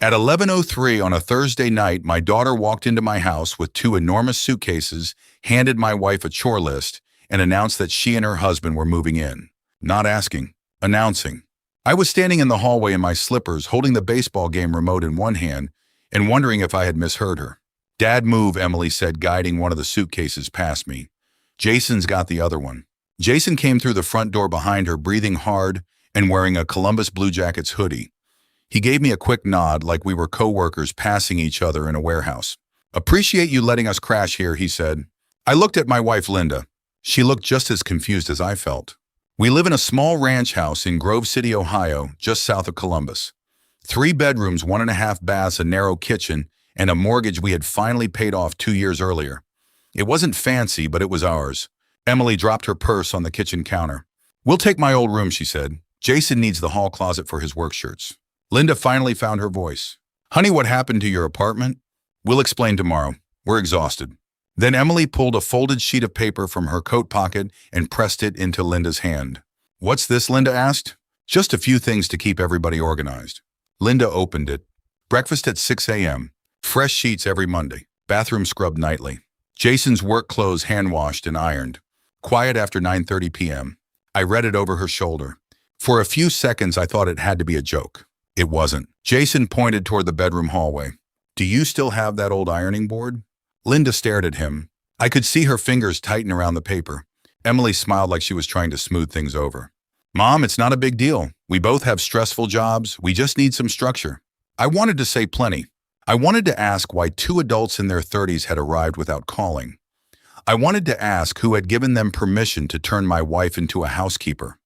At 11:03 on a Thursday night, my daughter walked into my house with two enormous suitcases, handed my wife a chore list, and announced that she and her husband were moving in. Not asking, announcing. I was standing in the hallway in my slippers, holding the baseball game remote in one hand and wondering if I had misheard her. "Dad, move," Emily said, guiding one of the suitcases past me. "Jason's got the other one." Jason came through the front door behind her, breathing hard and wearing a Columbus Blue Jackets hoodie. He gave me a quick nod like we were co-workers passing each other in a warehouse. "Appreciate you letting us crash here," he said. I looked at my wife, Linda. She looked just as confused as I felt. We live in a small ranch house in Grove City, Ohio, just south of Columbus. 3 bedrooms, 1.5 baths, a narrow kitchen, and a mortgage we had finally paid off 2 years earlier. It wasn't fancy, but it was ours. Emily dropped her purse on the kitchen counter. "We'll take my old room," she said. "Jason needs the hall closet for his work shirts." Linda finally found her voice. "Honey, what happened to your apartment?" "We'll explain tomorrow. We're exhausted." Then Emily pulled a folded sheet of paper from her coat pocket and pressed it into Linda's hand. "What's this?" Linda asked. "Just a few things to keep everybody organized." Linda opened it. Breakfast at 6 a.m. Fresh sheets every Monday. Bathroom scrubbed nightly. Jason's work clothes hand-washed and ironed. Quiet after 9:30 p.m. I read it over her shoulder. For a few seconds, I thought it had to be a joke. It wasn't. Jason pointed toward the bedroom hallway. "Do you still have that old ironing board?" Linda stared at him. I could see her fingers tighten around the paper. Emily smiled like she was trying to smooth things over. "Mom, it's not a big deal. We both have stressful jobs. We just need some structure." I wanted to say plenty. I wanted to ask why 2 adults in their 30s had arrived without calling. I wanted to ask who had given them permission to turn my wife into a housekeeper.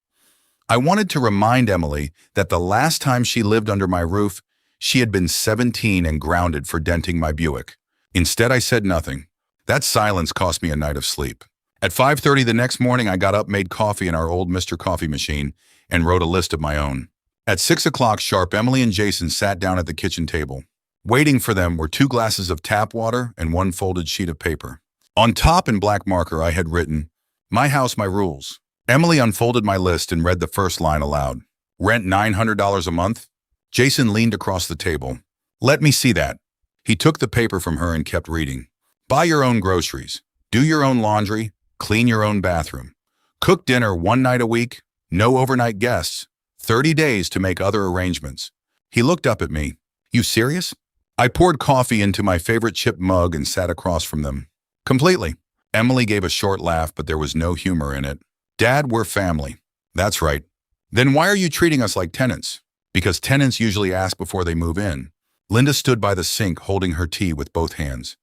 I wanted to remind Emily that the last time she lived under my roof, she had been 17 and grounded for denting my Buick. Instead, I said nothing. That silence cost me a night of sleep. At 5:30 the next morning, I got up, made coffee in our old Mr. Coffee machine, and wrote a list of my own. At 6 o'clock sharp, Emily and Jason sat down at the kitchen table. Waiting for them were 2 glasses of tap water and 1 folded sheet of paper. On top in black marker, I had written, "My house, my rules." Emily unfolded my list and read the first line aloud. "Rent $900 a month?" Jason leaned across the table. "Let me see that." He took the paper from her and kept reading. "Buy your own groceries. Do your own laundry. Clean your own bathroom. Cook dinner 1 night a week. No overnight guests. 30 days to make other arrangements." He looked up at me. "You serious?" I poured coffee into my favorite chip mug and sat across from them. "Completely." Emily gave a short laugh, but there was no humor in it. "Dad, we're family." "That's right." "Then why are you treating us like tenants?" "Because tenants usually ask before they move in." Linda stood by the sink holding her tea with both hands.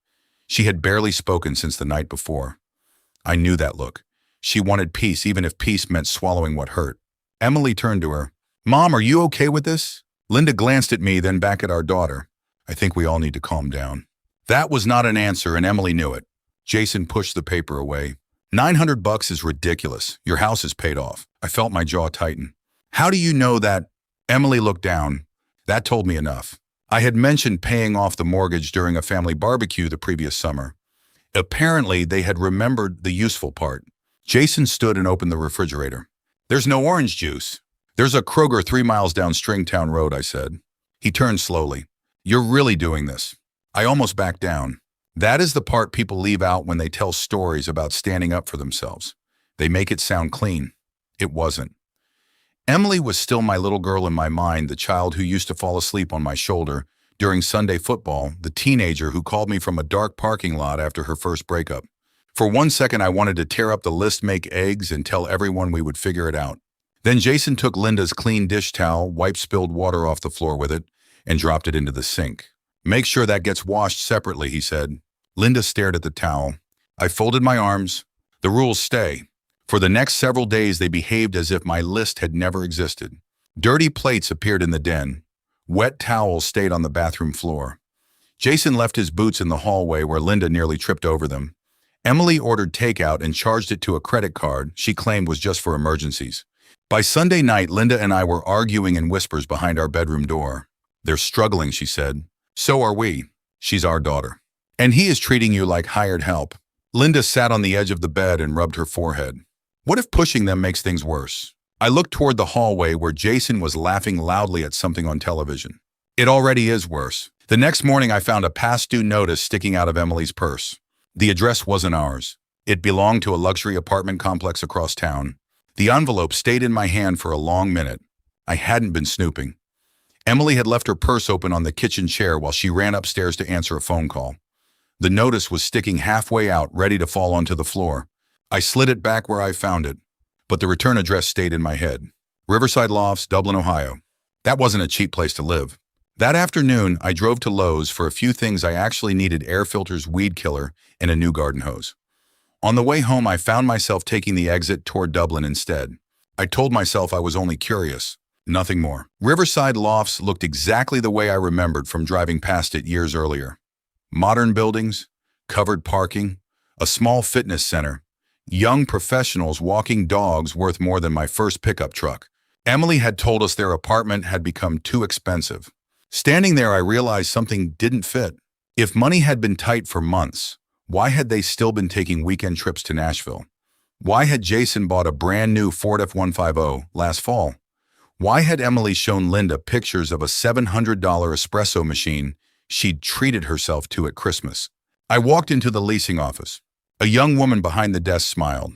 She had barely spoken since the night before. I knew that look. She wanted peace, even if peace meant swallowing what hurt. Emily turned to her. "Mom, are you okay with this?" Linda glanced at me, then back at our daughter. "I think we all need to calm down." That was not an answer, and Emily knew it. Jason pushed the paper away. $900 is ridiculous. Your house is paid off." I felt my jaw tighten. "How do you know that?" Emily looked down. That told me enough. I had mentioned paying off the mortgage during a family barbecue the previous summer. Apparently, they had remembered the useful part. Jason stood and opened the refrigerator. "There's no orange juice." "There's a Kroger 3 miles down Stringtown Road," I said. He turned slowly. "You're really doing this." I almost backed down. That is the part people leave out when they tell stories about standing up for themselves. They make it sound clean. It wasn't. Emily was still my little girl in my mind, the child who used to fall asleep on my shoulder during Sunday football, the teenager who called me from a dark parking lot after her first breakup. For 1 second, I wanted to tear up the list, make eggs, and tell everyone we would figure it out. Then Jason took Linda's clean dish towel, wiped spilled water off the floor with it, and dropped it into the sink. "Make sure that gets washed separately," he said. Linda stared at the towel. I folded my arms. The rules stay. For the next several days, they behaved as if my list had never existed. Dirty plates appeared in the den. Wet towels stayed on the bathroom floor. Jason left his boots in the hallway where Linda nearly tripped over them. Emily ordered takeout and charged it to a credit card she claimed was just for emergencies. By Sunday night, Linda and I were arguing in whispers behind our bedroom door. "They're struggling," she said. "So are we. She's our daughter. And he is treating you like hired help." Linda sat on the edge of the bed and rubbed her forehead. "What if pushing them makes things worse?" I looked toward the hallway where Jason was laughing loudly at something on television. It already is worse. The next morning, I found a past due notice sticking out of Emily's purse. The address wasn't ours. It belonged to a luxury apartment complex across town. The envelope stayed in my hand for a long minute. I hadn't been snooping. Emily had left her purse open on the kitchen chair while she ran upstairs to answer a phone call. The notice was sticking halfway out, ready to fall onto the floor. I slid it back where I found it, but the return address stayed in my head. Riverside Lofts, Dublin, Ohio. That wasn't a cheap place to live. That afternoon, I drove to Lowe's for a few things. I actually needed air filters, weed killer, and a new garden hose. On the way home, I found myself taking the exit toward Dublin instead. I told myself I was only curious, nothing more. Riverside Lofts looked exactly the way I remembered from driving past it years earlier. Modern buildings, covered parking, a small fitness center, young professionals walking dogs worth more than my first pickup truck. Emily had told us their apartment had become too expensive. Standing there, I realized something didn't fit. If money had been tight for months, why had they still been taking weekend trips to Nashville? Why had Jason bought a brand new Ford F-150 last fall? Why had Emily shown Linda pictures of a $700 espresso machine she'd treated herself to at Christmas? I walked into the leasing office. A young woman behind the desk smiled.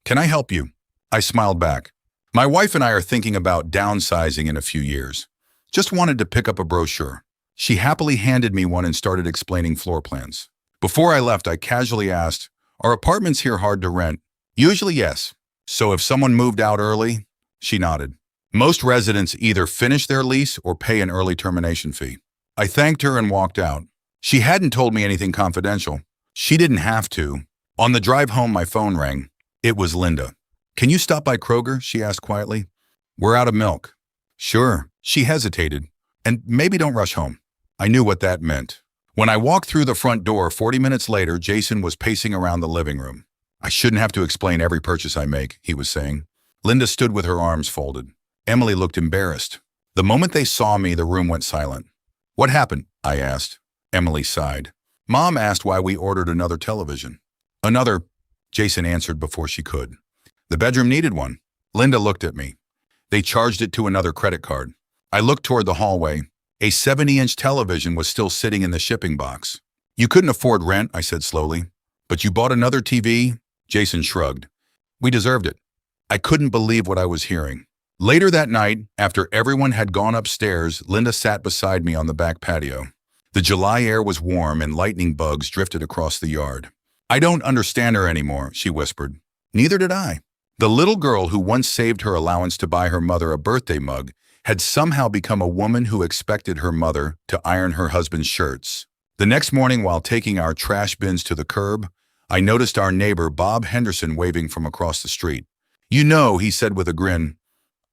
"Can I help you?" I smiled back. "My wife and I are thinking about downsizing in a few years. Just wanted to pick up a brochure." She happily handed me one and started explaining floor plans. Before I left, I casually asked, "Are apartments here hard to rent?" "Usually, yes. So if someone moved out early?" She nodded. "Most residents either finish their lease or pay an early termination fee." I thanked her and walked out. She hadn't told me anything confidential. She didn't have to. On the drive home, my phone rang. It was Linda. "Can you stop by Kroger?" she asked quietly. "We're out of milk." "Sure." She hesitated. "And maybe don't rush home." I knew what that meant. When I walked through the front door 40 minutes later, Jason was pacing around the living room. "I shouldn't have to explain every purchase I make," he was saying. Linda stood with her arms folded. Emily looked embarrassed. The moment they saw me, the room went silent. "What happened?" I asked. Emily sighed. "Mom asked why we ordered another television." "Another," Jason answered before she could. "The bedroom needed one." Linda looked at me. "They charged it to another credit card." I looked toward the hallway. A 70-inch television was still sitting in the shipping box. "You couldn't afford rent," I said slowly. "But you bought another TV?" Jason shrugged. "We deserved it." I couldn't believe what I was hearing. Later that night, after everyone had gone upstairs, Linda sat beside me on the back patio. The July air was warm and lightning bugs drifted across the yard. "I don't understand her anymore," she whispered. Neither did I. The little girl who once saved her allowance to buy her mother a birthday mug had somehow become a woman who expected her mother to iron her husband's shirts. The next morning, while taking our trash bins to the curb, I noticed our neighbor Bob Henderson waving from across the street. "You know," he said with a grin,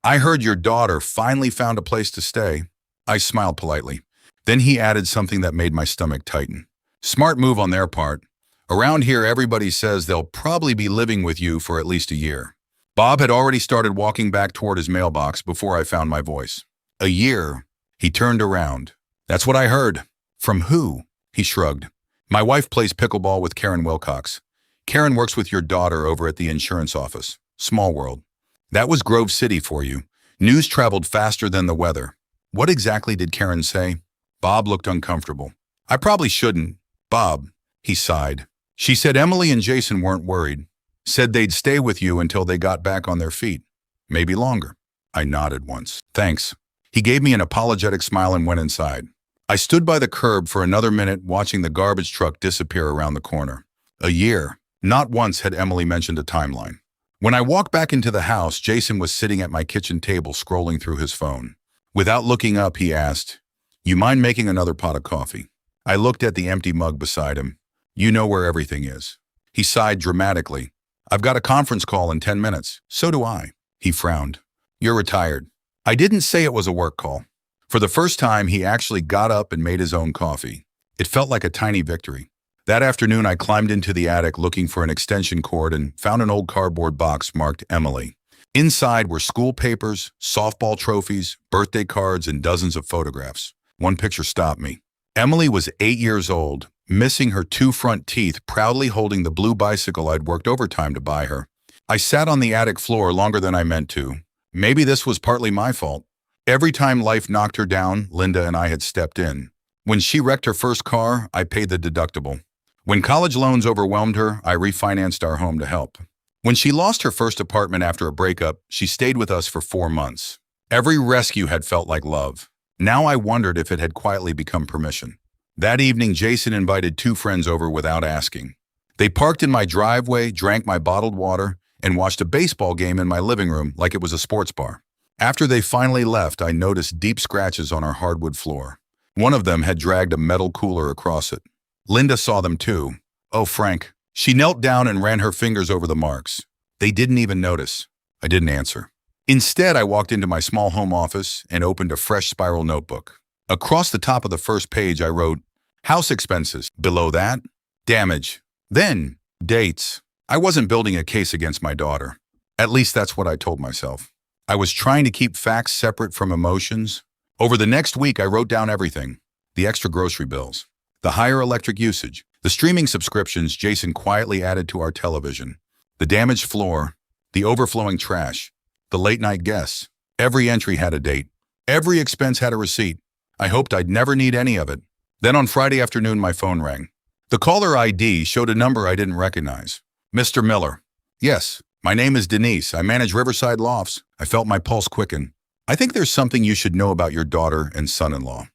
"I heard your daughter finally found a place to stay." I smiled politely. Then he added something that made my stomach tighten. "Smart move on their part. Around here, everybody says they'll probably be living with you for at least a year." Bob had already started walking back toward his mailbox before I found my voice. "A year?" He turned around. "That's what I heard." "From who?" He shrugged. "My wife plays pickleball with Karen Wilcox. Karen works with your daughter over at the insurance office. Small world." "That was Grove City for you. News traveled faster than the weather." "What exactly did Karen say?" Bob looked uncomfortable. "I probably shouldn't. Bob," he sighed. "She said Emily and Jason weren't worried. Said they'd stay with you until they got back on their feet. Maybe longer." I nodded once. "Thanks." He gave me an apologetic smile and went inside. I stood by the curb for another minute watching the garbage truck disappear around the corner. A year. Not once had Emily mentioned a timeline. When I walked back into the house, Jason was sitting at my kitchen table scrolling through his phone. Without looking up, he asked, "You mind making another pot of coffee?" I looked at the empty mug beside him. "You know where everything is." He sighed dramatically. "I've got a conference call in 10 minutes. So do I." He frowned. "You're retired." I didn't say it was a work call. For the first time, he actually got up and made his own coffee. It felt like a tiny victory. That afternoon, I climbed into the attic looking for an extension cord and found an old cardboard box marked Emily. Inside were school papers, softball trophies, birthday cards, and dozens of photographs. One picture stopped me. Emily was 8 years old, missing her 2 front teeth, proudly holding the blue bicycle I'd worked overtime to buy her. I sat on the attic floor longer than I meant to. Maybe this was partly my fault. Every time life knocked her down, Linda and I had stepped in. When she wrecked her first car, I paid the deductible. When college loans overwhelmed her, I refinanced our home to help. When she lost her first apartment after a breakup, she stayed with us for 4 months. Every rescue had felt like love. Now I wondered if it had quietly become permission. That evening, Jason invited 2 friends over without asking. They parked in my driveway, drank my bottled water, and watched a baseball game in my living room like it was a sports bar. After they finally left, I noticed deep scratches on our hardwood floor. One of them had dragged a metal cooler across it. Linda saw them too. Oh, Frank. She knelt down and ran her fingers over the marks. They didn't even notice. I didn't answer. Instead, I walked into my small home office and opened a fresh spiral notebook. Across the top of the first page, I wrote, house expenses. Below that, damage. Then, dates. I wasn't building a case against my daughter. At least that's what I told myself. I was trying to keep facts separate from emotions. Over the next week, I wrote down everything. The extra grocery bills, the higher electric usage, the streaming subscriptions Jason quietly added to our television, the damaged floor, the overflowing trash, the late-night guests. Every entry had a date. Every expense had a receipt. I hoped I'd never need any of it. Then on Friday afternoon, my phone rang. The caller ID showed a number I didn't recognize. Mr. Miller. Yes, my name is Denise. I manage Riverside Lofts. I felt my pulse quicken. I think there's something you should know about your daughter and son-in-law.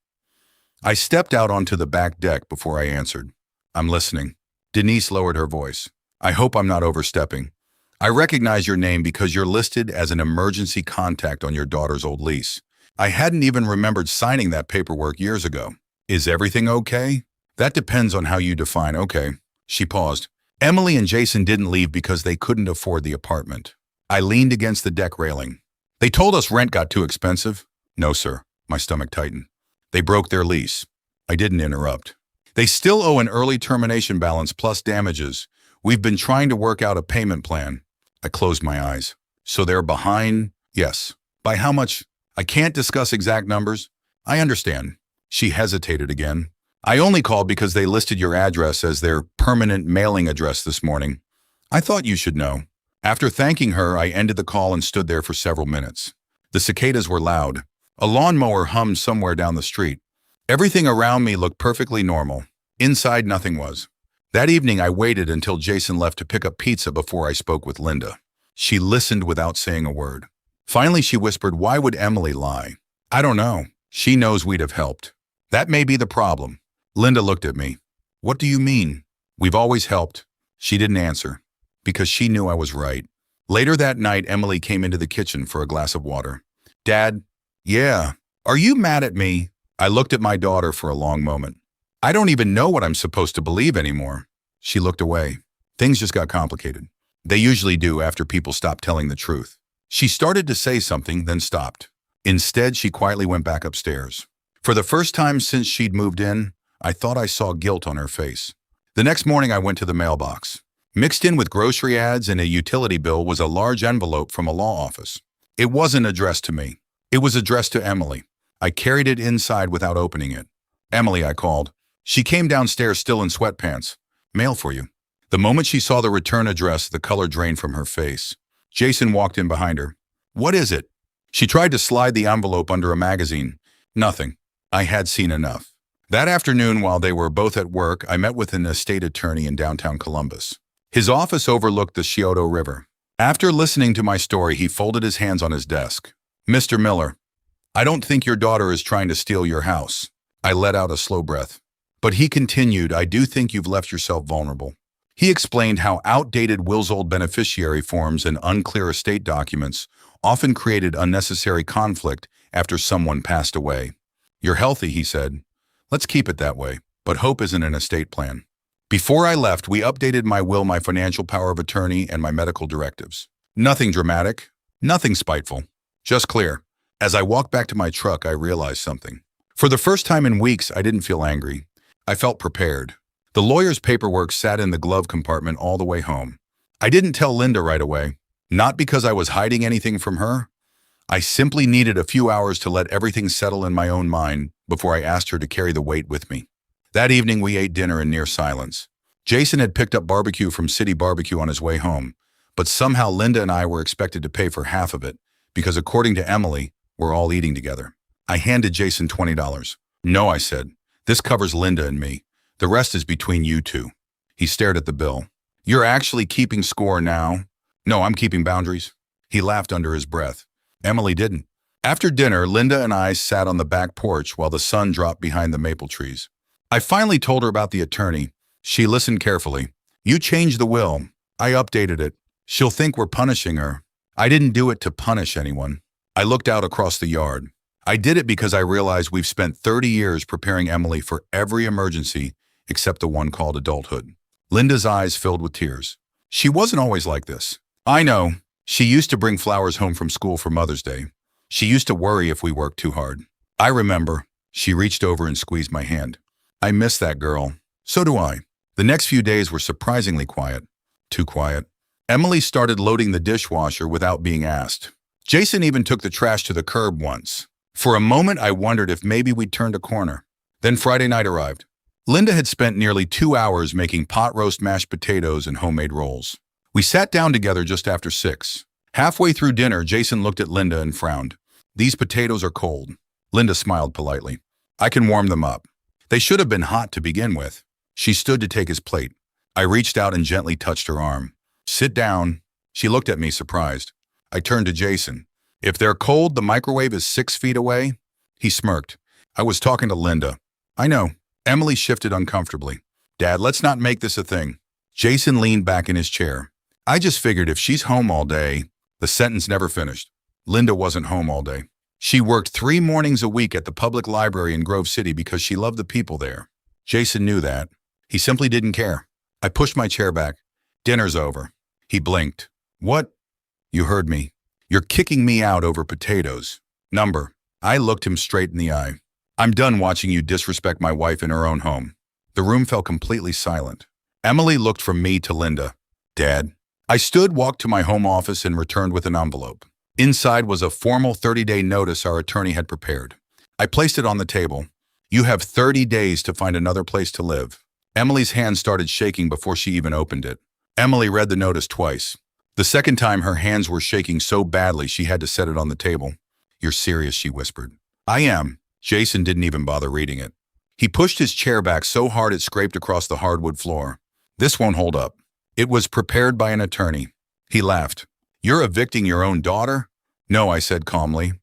I stepped out onto the back deck before I answered. I'm listening. Denise lowered her voice. I hope I'm not overstepping. I recognize your name because you're listed as an emergency contact on your daughter's old lease. I hadn't even remembered signing that paperwork years ago. Is everything okay? That depends on how you define okay. She paused. Emily and Jason didn't leave because they couldn't afford the apartment. I leaned against the deck railing. They told us rent got too expensive. No, sir. My stomach tightened. They broke their lease. I didn't interrupt. They still owe an early termination balance plus damages. We've been trying to work out a payment plan. I closed my eyes. So they're behind? Yes. By how much? I can't discuss exact numbers. I understand. She hesitated again. I only called because they listed your address as their permanent mailing address this morning. I thought you should know. After thanking her, I ended the call and stood there for several minutes. The cicadas were loud. A lawnmower hummed somewhere down the street. Everything around me looked perfectly normal. Inside, nothing was. That evening, I waited until Jason left to pick up pizza before I spoke with Linda. She listened without saying a word. Finally, she whispered, "Why would Emily lie?" I don't know. She knows we'd have helped. That may be the problem. Linda looked at me. What do you mean? We've always helped. She didn't answer, because she knew I was right. Later that night, Emily came into the kitchen for a glass of water. Dad, yeah, are you mad at me? I looked at my daughter for a long moment. I don't even know what I'm supposed to believe anymore. She looked away. Things just got complicated. They usually do after people stop telling the truth. She started to say something, then stopped. Instead, she quietly went back upstairs. For the first time since she'd moved in, I thought I saw guilt on her face. The next morning, I went to the mailbox. Mixed in with grocery ads and a utility bill was a large envelope from a law office. It wasn't addressed to me. It was addressed to Emily. I carried it inside without opening it. Emily, I called. She came downstairs still in sweatpants. Mail for you. The moment she saw the return address, the color drained from her face. Jason walked in behind her. What is it? She tried to slide the envelope under a magazine. Nothing. I had seen enough. That afternoon, while they were both at work, I met with an estate attorney in downtown Columbus. His office overlooked the Scioto River. After listening to my story, he folded his hands on his desk. Mr. Miller, I don't think your daughter is trying to steal your house. I let out a slow breath. But he continued, I do think you've left yourself vulnerable. He explained how outdated wills old beneficiary forms and unclear estate documents often created unnecessary conflict after someone passed away. You're healthy, he said. Let's keep it that way, but hope isn't an estate plan. Before I left, we updated my will, my financial power of attorney, and my medical directives. Nothing dramatic, nothing spiteful, just clear. As I walked back to my truck, I realized something. For the first time in weeks, I didn't feel angry. I felt prepared. The lawyer's paperwork sat in the glove compartment all the way home. I didn't tell Linda right away, not because I was hiding anything from her. I simply needed a few hours to let everything settle in my own mind before I asked her to carry the weight with me. That evening, we ate dinner in near silence. Jason had picked up barbecue from City Barbecue on his way home, but somehow Linda and I were expected to pay for half of it because, according to Emily, We're all eating together. I handed Jason $20. No, I said. This covers Linda and me. The rest is between you two. He stared at the bill. You're actually keeping score now? No, I'm keeping boundaries. He laughed under his breath. Emily didn't. After dinner, Linda and I sat on the back porch while the sun dropped behind the maple trees. I finally told her about the attorney. She listened carefully. You changed the will. I updated it. She'll think we're punishing her. I didn't do it to punish anyone. I looked out across the yard. I did it because I realized we've spent 30 years preparing Emily for every emergency except the one called adulthood. Linda's eyes filled with tears. She wasn't always like this. I know. She used to bring flowers home from school for Mother's Day. She used to worry if we worked too hard. I remember. She reached over and squeezed my hand. I miss that girl. So do I. The next few days were surprisingly quiet. Too quiet. Emily started loading the dishwasher without being asked. Jason even took the trash to the curb once. For a moment, I wondered if maybe we'd turned a corner. Then Friday night arrived. Linda had spent nearly 2 hours making pot roast mashed potatoes and homemade rolls. We sat down together just after 6. Halfway through dinner, Jason looked at Linda and frowned. These potatoes are cold. Linda smiled politely. I can warm them up. They should have been hot to begin with. She stood to take his plate. I reached out and gently touched her arm. Sit down. She looked at me surprised. I turned to Jason. If they're cold, the microwave is 6 feet away? He smirked. I was talking to Linda. I know. Emily shifted uncomfortably. Dad, let's not make this a thing. Jason leaned back in his chair. I just figured if she's home all day. The sentence never finished. Linda wasn't home all day. She worked 3 mornings a week at the public library in Grove City because she loved the people there. Jason knew that. He simply didn't care. I pushed my chair back. Dinner's over. He blinked. What? You heard me. You're kicking me out over potatoes. Number. I looked him straight in the eye. I'm done watching you disrespect my wife in her own home. The room fell completely silent. Emily looked from me to Linda. Dad. I stood, walked to my home office, and returned with an envelope. Inside was a formal 30-day notice our attorney had prepared. I placed it on the table. You have 30 days to find another place to live. Emily's hand started shaking before she even opened it. Emily read the notice twice. The second time, her hands were shaking so badly she had to set it on the table. You're serious, she whispered. I am. Jason didn't even bother reading it. He pushed his chair back so hard it scraped across the hardwood floor. This won't hold up. It was prepared by an attorney. He laughed. You're evicting your own daughter? No, I said calmly.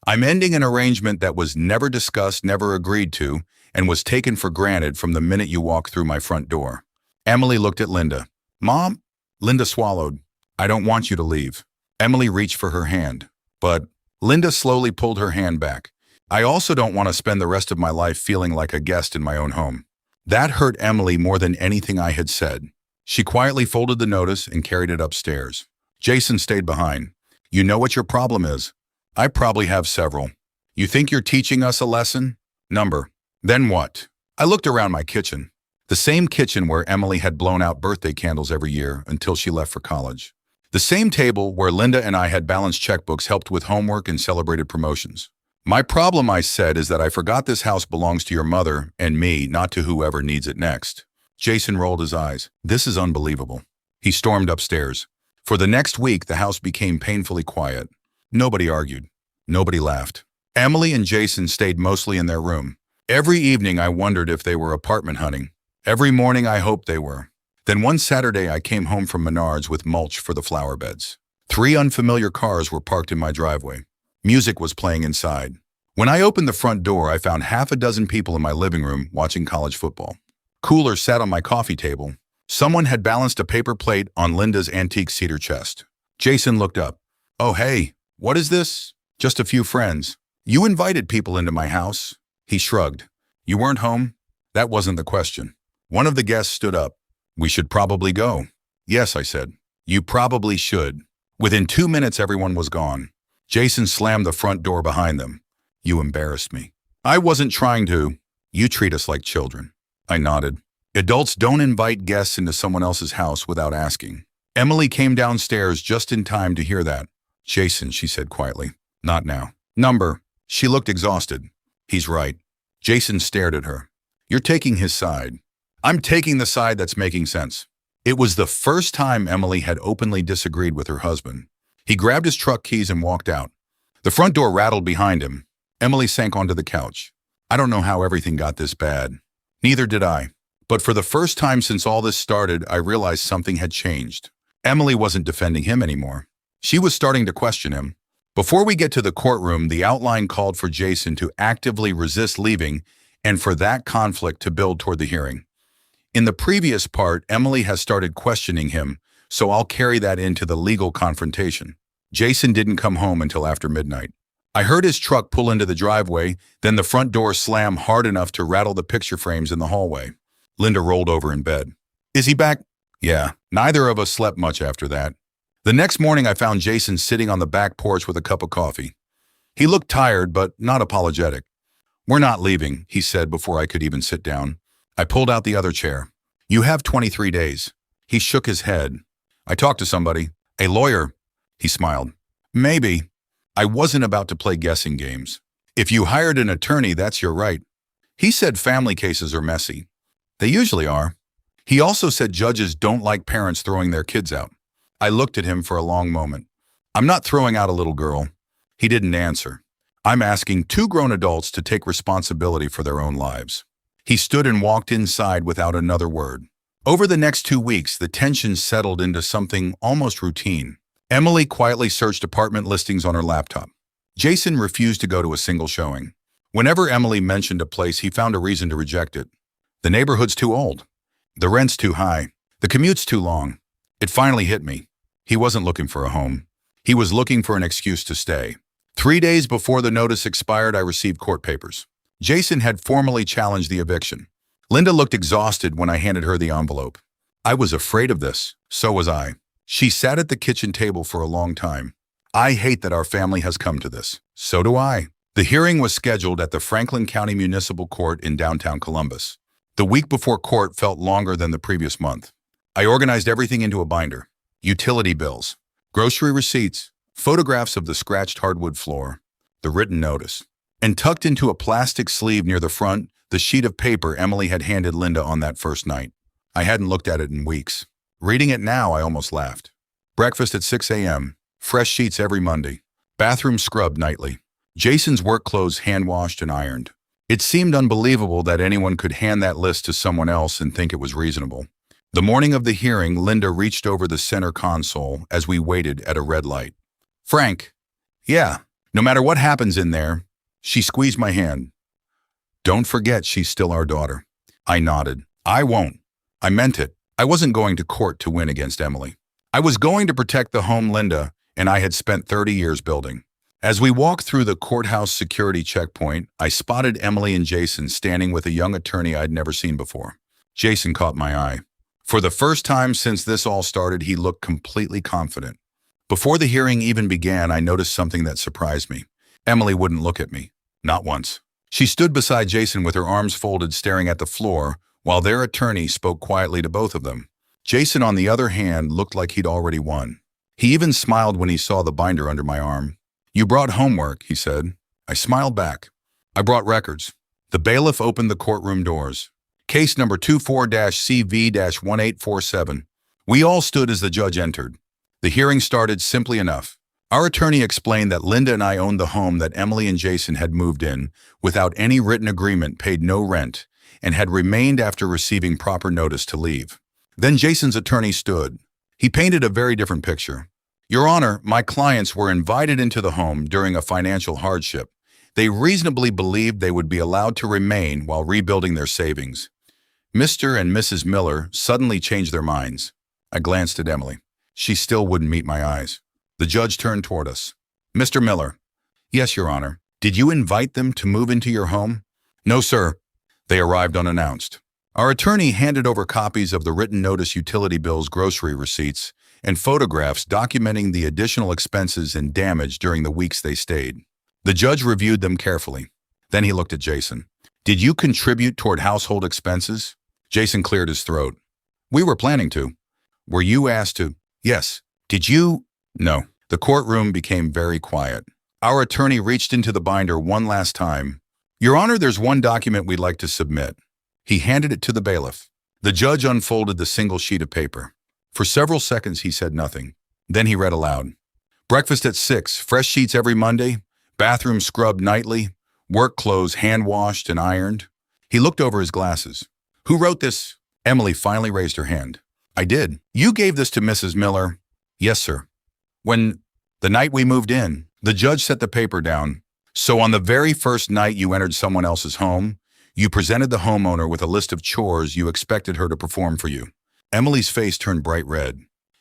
I'm ending an arrangement that was never discussed, never agreed to, and was taken for granted from the minute you walked through my front door. Emily looked at Linda. Mom? Linda swallowed. I don't want you to leave. Emily reached for her hand. But Linda slowly pulled her hand back. I also don't want to spend the rest of my life feeling like a guest in my own home. That hurt Emily more than anything I had said. She quietly folded the notice and carried it upstairs. Jason stayed behind. You know what your problem is? I probably have several. You think you're teaching us a lesson? Number. Then what? I looked around my kitchen. The same kitchen where Emily had blown out birthday candles every year until she left for college. The same table where Linda and I had balanced checkbooks, helped with homework, and celebrated promotions. My problem, I said, is that I forgot this house belongs to your mother and me, not to whoever needs it next. Jason rolled his eyes. This is unbelievable. He stormed upstairs. For the next week, the house became painfully quiet. Nobody argued. Nobody laughed. Emily and Jason stayed mostly in their room. Every evening, I wondered if they were apartment hunting. Every morning, I hoped they were. Then one Saturday, I came home from Menards with mulch for the flower beds. 3 unfamiliar cars were parked in my driveway. Music was playing inside. When I opened the front door, I found half a dozen people in my living room watching college football. Coolers sat on my coffee table. Someone had balanced a paper plate on Linda's antique cedar chest. Jason looked up. Oh, hey, what is this? Just a few friends. You invited people into my house. He shrugged. You weren't home? That wasn't the question. One of the guests stood up. We should probably go. Yes, I said. You probably should. Within 2 minutes, everyone was gone. Jason slammed the front door behind them. You embarrassed me. I wasn't trying to. You treat us like children. I nodded. Adults don't invite guests into someone else's house without asking. Emily came downstairs just in time to hear that. Jason, she said quietly. Not now. Number. She looked exhausted. He's right. Jason stared at her. You're taking his side. I'm taking the side that's making sense. It was the first time Emily had openly disagreed with her husband. He grabbed his truck keys and walked out. The front door rattled behind him. Emily sank onto the couch. I don't know how everything got this bad. Neither did I. But for the first time since all this started, I realized something had changed. Emily wasn't defending him anymore. She was starting to question him. Before we get to the courtroom, the outline called for Jason to actively resist leaving and for that conflict to build toward the hearing. In the previous part, Emily has started questioning him, so I'll carry that into the legal confrontation. Jason didn't come home until after midnight. I heard his truck pull into the driveway, then the front door slam hard enough to rattle the picture frames in the hallway. Linda rolled over in bed. Is he back? Yeah, neither of us slept much after that. The next morning I found Jason sitting on the back porch with a cup of coffee. He looked tired, but not apologetic. We're not leaving, he said before I could even sit down. I pulled out the other chair. You have 23 days. He shook his head. I talked to somebody. A lawyer. He smiled. Maybe. I wasn't about to play guessing games. If you hired an attorney, that's your right. He said family cases are messy. They usually are. He also said judges don't like parents throwing their kids out. I looked at him for a long moment. I'm not throwing out a little girl. He didn't answer. I'm asking two grown adults to take responsibility for their own lives. He stood and walked inside without another word. Over the next 2 weeks, the tension settled into something almost routine. Emily quietly searched apartment listings on her laptop. Jason refused to go to a single showing. Whenever Emily mentioned a place, he found a reason to reject it. The neighborhood's too old. The rent's too high. The commute's too long. It finally hit me. He wasn't looking for a home. He was looking for an excuse to stay. 3 days before the notice expired, I received court papers. Jason had formally challenged the eviction. Linda looked exhausted when I handed her the envelope. I was afraid of this. So was I. She sat at the kitchen table for a long time. I hate that our family has come to this. So do I. The hearing was scheduled at the Franklin County Municipal Court in downtown Columbus. The week before court felt longer than the previous month. I organized everything into a binder. Utility bills, grocery receipts, photographs of the scratched hardwood floor, the written notice, and tucked into a plastic sleeve near the front, the sheet of paper Emily had handed Linda on that first night. I hadn't looked at it in weeks. Reading it now, I almost laughed. Breakfast at 6 a.m., fresh sheets every Monday, bathroom scrubbed nightly, Jason's work clothes hand-washed and ironed. It seemed unbelievable that anyone could hand that list to someone else and think it was reasonable. The morning of the hearing, Linda reached over the center console as we waited at a red light. Frank. Yeah, no matter what happens in there. She squeezed my hand. Don't forget she's still our daughter. I nodded. I won't. I meant it. I wasn't going to court to win against Emily. I was going to protect the home Linda and I had spent 30 years building. As we walked through the courthouse security checkpoint, I spotted Emily and Jason standing with a young attorney I'd never seen before. Jason caught my eye. For the first time since this all started, he looked completely confident. Before the hearing even began, I noticed something that surprised me. Emily wouldn't look at me. Not once. She stood beside Jason with her arms folded, staring at the floor, while their attorney spoke quietly to both of them. Jason, on the other hand, looked like he'd already won. He even smiled when he saw the binder under my arm. You brought homework, he said. I smiled back. I brought records. The bailiff opened the courtroom doors. Case number 24-CV-1847. We all stood as the judge entered. The hearing started simply enough. Our attorney explained that Linda and I owned the home that Emily and Jason had moved in without any written agreement, paid no rent, and had remained after receiving proper notice to leave. Then Jason's attorney stood. He painted a very different picture. Your Honor, my clients were invited into the home during a financial hardship. They reasonably believed they would be allowed to remain while rebuilding their savings. Mr. and Mrs. Miller suddenly changed their minds. I glanced at Emily. She still wouldn't meet my eyes. The judge turned toward us. Mr. Miller. Yes, Your Honor. Did you invite them to move into your home? No, sir. They arrived unannounced. Our attorney handed over copies of the written notice, utility bills, grocery receipts, and photographs documenting the additional expenses and damage during the weeks they stayed. The judge reviewed them carefully. Then he looked at Jason. Did you contribute toward household expenses? Jason cleared his throat. We were planning to. Were you asked to? Yes. Did you? No. The courtroom became very quiet. Our attorney reached into the binder one last time. Your Honor, there's one document we'd like to submit. He handed it to the bailiff. The judge unfolded the single sheet of paper. For several seconds, he said nothing. Then he read aloud. Breakfast at 6, fresh sheets every Monday, Bathroom scrubbed nightly, work clothes hand-washed and ironed. He looked over his glasses. Who wrote this? Emily finally raised her hand. I did. You gave this to Mrs. Miller? Yes, sir. When the night we moved in, the judge set the paper down. So on the very first night you entered someone else's home, you presented the homeowner with a list of chores you expected her to perform for you. Emily's face turned bright red.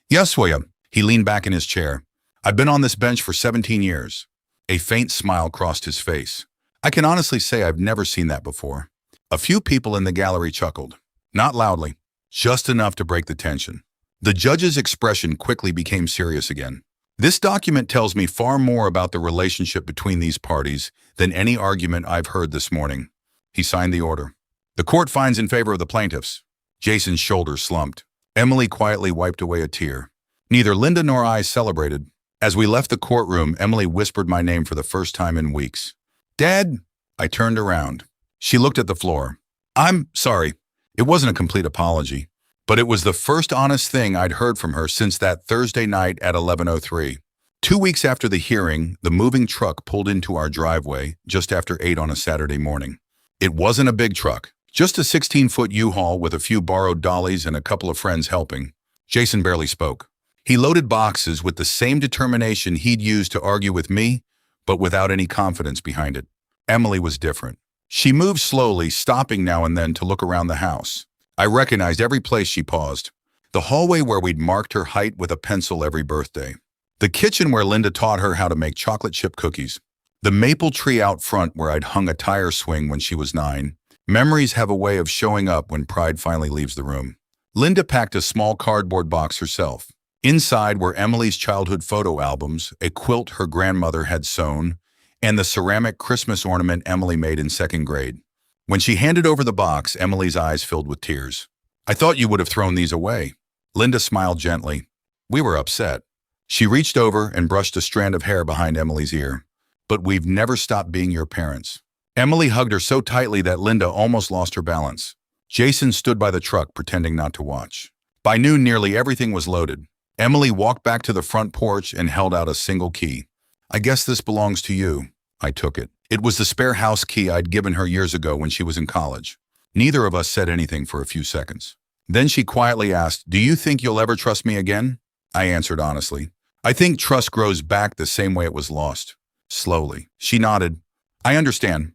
Yes, William. He leaned back in his chair. I've been on this bench for 17 years. A faint smile crossed his face. I can honestly say I've never seen that before. A few people in the gallery chuckled. Not loudly, just enough to break the tension. The judge's expression quickly became serious again. This document tells me far more about the relationship between these parties than any argument I've heard this morning. He signed the order. The court finds in favor of the plaintiffs. Jason's shoulders slumped. Emily quietly wiped away a tear. Neither Linda nor I celebrated. As we left the courtroom, Emily whispered my name for the first time in weeks. Dad! I turned around. She looked at the floor. I'm sorry. It wasn't a complete apology, but it was the first honest thing I'd heard from her since that Thursday night at 11:03. 2 weeks after the hearing, the moving truck pulled into our driveway just after 8 on a Saturday morning. It wasn't a big truck, just a 16-foot U-Haul with a few borrowed dollies and a couple of friends helping. Jason barely spoke. He loaded boxes with the same determination he'd used to argue with me, but without any confidence behind it. Emily was different. She moved slowly, stopping now and then to look around the house. I recognized every place she paused. The hallway where we'd marked her height with a pencil every birthday. The kitchen where Linda taught her how to make chocolate chip cookies. The maple tree out front where I'd hung a tire swing when she was 9. Memories have a way of showing up when pride finally leaves the room. Linda packed a small cardboard box herself. Inside were Emily's childhood photo albums, a quilt her grandmother had sewn, and the ceramic Christmas ornament Emily made in 2nd grade. When she handed over the box, Emily's eyes filled with tears. I thought you would have thrown these away. Linda smiled gently. We were upset. She reached over and brushed a strand of hair behind Emily's ear. But we've never stopped being your parents. Emily hugged her so tightly that Linda almost lost her balance. Jason stood by the truck, pretending not to watch. By noon, nearly everything was loaded. Emily walked back to the front porch and held out a single key. I guess this belongs to you. I took it. It was the spare house key I'd given her years ago when she was in college. Neither of us said anything for a few seconds. Then she quietly asked, Do you think you'll ever trust me again? I answered honestly. I think trust grows back the same way it was lost. Slowly. She nodded. I understand.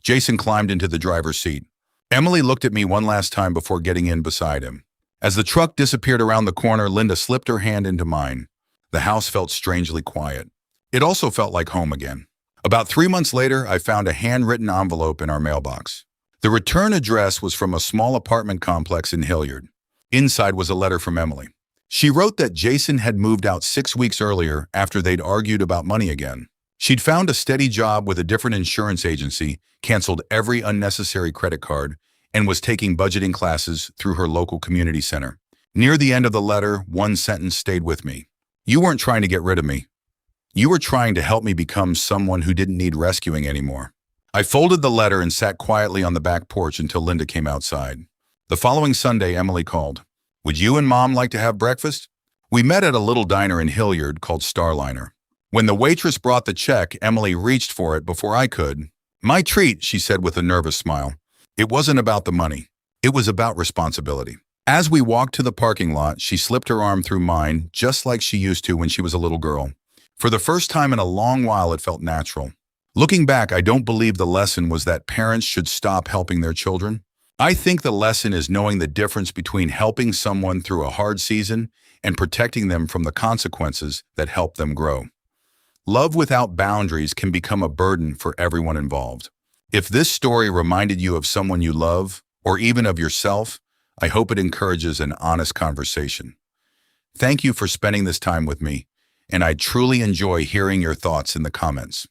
Jason climbed into the driver's seat. Emily looked at me one last time before getting in beside him. As the truck disappeared around the corner, Linda slipped her hand into mine. The house felt strangely quiet. It also felt like home again. About 3 months later, I found a handwritten envelope in our mailbox. The return address was from a small apartment complex in Hilliard. Inside was a letter from Emily. She wrote that Jason had moved out 6 weeks earlier after they'd argued about money again. She'd found a steady job with a different insurance agency, canceled every unnecessary credit card, and was taking budgeting classes through her local community center. Near the end of the letter, one sentence stayed with me. You weren't trying to get rid of me. You were trying to help me become someone who didn't need rescuing anymore. I folded the letter and sat quietly on the back porch until Linda came outside. The following Sunday, Emily called. Would you and Mom like to have breakfast? We met at a little diner in Hilliard called Starliner. When the waitress brought the check, Emily reached for it before I could. My treat, she said with a nervous smile. It wasn't about the money. It was about responsibility. As we walked to the parking lot, she slipped her arm through mine, just like she used to when she was a little girl. For the first time in a long while, it felt natural. Looking back, I don't believe the lesson was that parents should stop helping their children. I think the lesson is knowing the difference between helping someone through a hard season and protecting them from the consequences that help them grow. Love without boundaries can become a burden for everyone involved. If this story reminded you of someone you love, or even of yourself, I hope it encourages an honest conversation. Thank you for spending this time with me, and I truly enjoy hearing your thoughts in the comments.